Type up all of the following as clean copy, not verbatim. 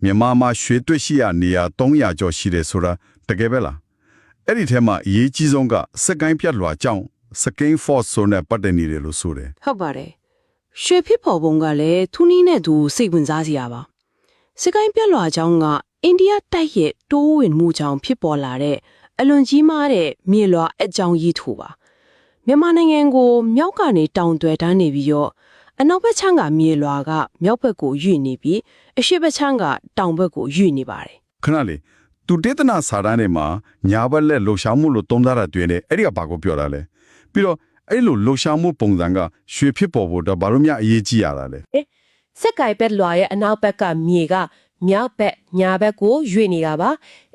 မြန်မာမှာရွှေတွေ့ရှိရနေရ300ကျော်ရှိတယ်ဆိုတာတကယ်ပဲလားအဲ့ဒီထဲမှာအရေးကြီးဆုံးကစက်ကိုင်းပြတ်လွှာကြောင့်စကိန်းဖော့ဆိုနဲ့ပတ်သက်နေတယ်လို့ဆိုတယ် ဟုတ်ပါတယ်ရွှေဖြစ်ပေါ်ပုံကလည်းသူနီးနဲ့သူစိတ်ဝင်စားစရာပါစကိုင်းပြက်လွှာကြောင့်ကအိန္ဒိယတိုက်ရဲ့တိုးဝင်မှုကြောင့်ဖြစ်ပေါ်လာတဲ့အလွန်ကြီးမားတဲ့မြေလွှာအကြောင်းကြီးထူပါမြန်မာနိုင်ငံကိုမြောက်ကနေတောင်တွယ်တန်းနေပြီးတော့အနောက်ဘက်ခြမ်းကမြေလွှာကမြောက်ဘက်ကိုရွေ့နေပြီးအရှေ့ဘက်ခြမ်းကတောင်ဘက်ကိုရွေ့နေပါတယ် ခဏလေးသူတေသနာစာတမ်းတွေမှာညာဘက်လက်လှူရှာမှုလို့သုံးသတာတွေ့နေအဲ့ဒီကဘာကိုပြောတာလဲပြီးတော့အဲ့လိုလှူရှာမှုပုံစံကရွှေဖြစ်ပေါ်ဖို့တော့ဘာလို့များအရေးကြီးရတာလဲ စက်ကိုင်ဘက်လွာရဲ့အနောက်ဘက်ကမြေကမြောက်ဘက်ညာဘက်ကိုရွေ့နေတာပါ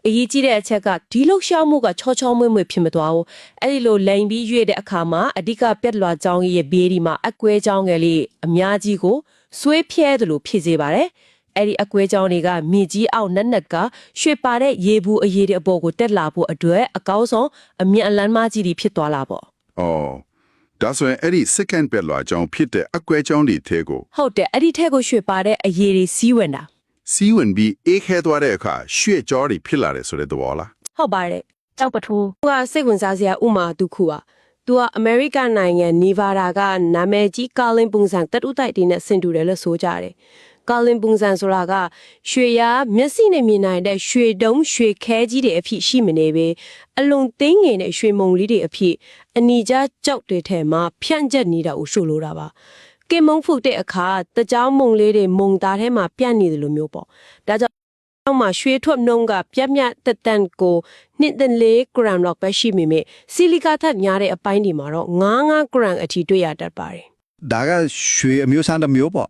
အရေးကြီးတဲ့အချက်ကဒီလှုပ်ရှားမှုကချောချောမွေ့မွေ့ဖြစ်မသွားဘူးအဲ့ဒီလိုလိန်ပြီးရွေ့တဲ့အခါမှာအဓိကပြက်လွာကြောင်းရဲ့ဘေးဒီမှာအကွဲကြောင်းငယ်လေးအများကြီးကိုဆွေးဖြဲတယ်လို့ဖြစ်စေပါတယ်အဲ့ဒီအကွဲကြောင်းတွေကမြေကြီးအောက်နက်နက်ကရွှေပါတဲ့ရေဘူးအရေးတဲ့အပေါ်ကိုတက်လာဖို့အတွက်အကောင်းဆုံးအမြင့်အလန်းမကြီးတွေဖြစ်သွားလာပေါ့ အော်ဒါဆိုရင်အဲ့ဒီ second ဘက်လွှာကြောင့်ဖြစ်တဲ့အကွဲကြောင်းတွေထဲကို ဟုတ်တယ်အဲ့ဒီထက်ကိုရွှေပါတဲ့အရေးတွေစီးဝင်တာ စီးဝင်ပြီးအေးခဲသွားတဲ့အခါရွှေကြောတွေဖြစ်လာတယ်ဆိုတဲ့သဘောလား ဟုတ်ပါတယ်တောက်ပထိုးသူကစိတ်ဝင်စားစရာဥမာတစ်ခုပါသူကအမေရိကန်နိုင်ငံနီဗာဒါကနာမည်ကြီးကာလင်ပုံစံတက်ဥတိုက်တွေနဲ့ဆင်တူတယ်လို့ဆိုကြတယ်ကာလင်ပုံစံဆိုတာကရွှေရမျက်စိနဲ့မြင်နိုင်တဲ့ရွှေတုံးရွှေခဲကြီးတွေအဖြစ်ရှိမနေပဲအလွန်သိငယ်တဲ့ရွှေမုံလေးတွေအဖြစ်အနီကြားကြောက်တွေထဲမှာဖြန့်ကျက်နေတာကိုဆိုလိုတာပါကင်မုံဖုတ်တဲ့အခါတကြောင်မုံလေးတွေမုံသားထဲမှာပြန့်နေတယ်လို့မျိုးပေါ့ဒါကြောင့်အောက်မှာရွှေထွက်နှုံးကပြက်မြတ်တက်တန်ကို2.4 gram လောက်ပဲရှိမိမယ်ဆီလီကာထက်များတဲ့အပိုင်းဒီမှာတော့9 gram အထိတွေ့ရတတ်ပါတယ် ဒါကရွှေအမျိုးအစားတစ်မျိုးပေါ့